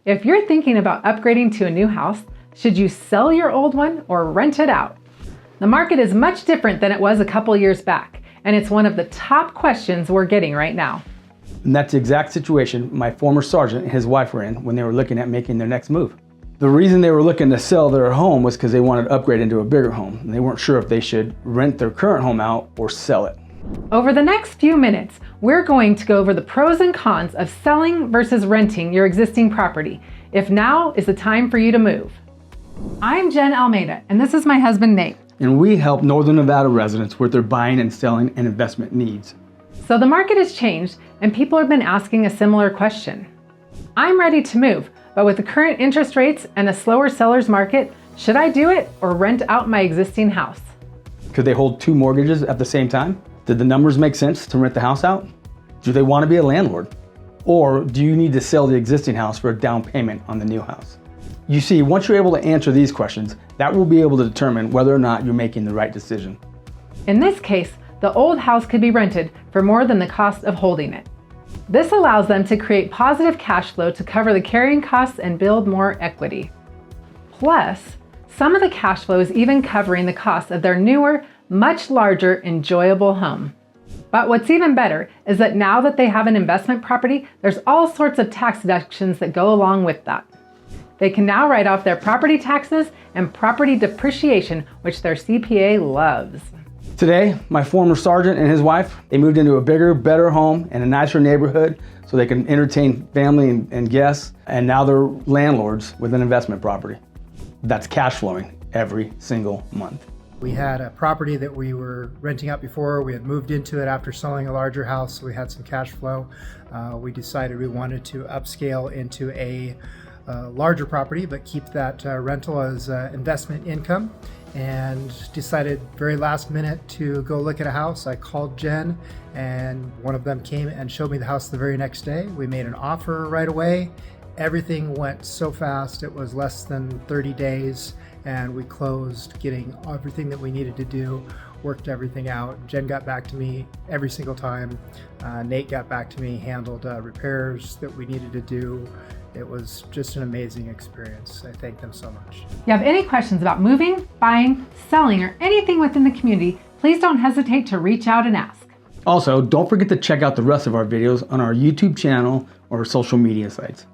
If you're thinking about upgrading to a new house, should you sell your old one or rent it out? The market is much different than it was a couple years back, and it's one of the top questions we're getting right now. And that's the exact situation my former sergeant and his wife were in when they were looking at making their next move. The reason they were looking to sell their home was because they wanted to upgrade into a bigger home, and they weren't sure if they should rent their current home out or sell it. Over the next few minutes, we're going to go over the pros and cons of selling versus renting your existing property, if now is the time for you to move. I'm Jen Almeida, and this is my husband, Nate. And we help Northern Nevada residents with their buying and selling and investment needs. So the market has changed, and people have been asking a similar question. I'm ready to move, but with the current interest rates and a slower seller's market, should I do it or rent out my existing house? Could they hold two mortgages at the same time? Did the numbers make sense to rent the house out? Do they want to be a landlord? Or do you need to sell the existing house for a down payment on the new house? You see, once you're able to answer these questions, that will be able to determine whether or not you're making the right decision. In this case, the old house could be rented for more than the cost of holding it. This allows them to create positive cash flow to cover the carrying costs and build more equity. Plus, some of the cash flow is even covering the cost of their newer, much larger, enjoyable home. But what's even better is that now that they have an investment property, there's all sorts of tax deductions that go along with that. They can now write off their property taxes and property depreciation, which their CPA loves. Today, my former sergeant and his wife, they moved into a bigger, better home in a nicer neighborhood so they can entertain family and guests, and now they're landlords with an investment property that's cash flowing every single month. We had a property that we were renting out before. We had moved into it after selling a larger house, so we had some cash flow. We decided we wanted to upscale into a larger property, but keep that rental as investment income, and decided very last minute to go look at a house. I called Jen, and one of them came and showed me the house the very next day. We made an offer right away. Everything went so fast. It was less than 30 days, and we closed, getting everything that we needed to do, worked everything out. Jen got back to me every single time. Nate got back to me, handled repairs that we needed to do. It was just an amazing experience. I thank them so much. If you have any questions about moving, buying, selling, or anything within the community, please don't hesitate to reach out and ask. Also, don't forget to check out the rest of our videos on our YouTube channel or social media sites.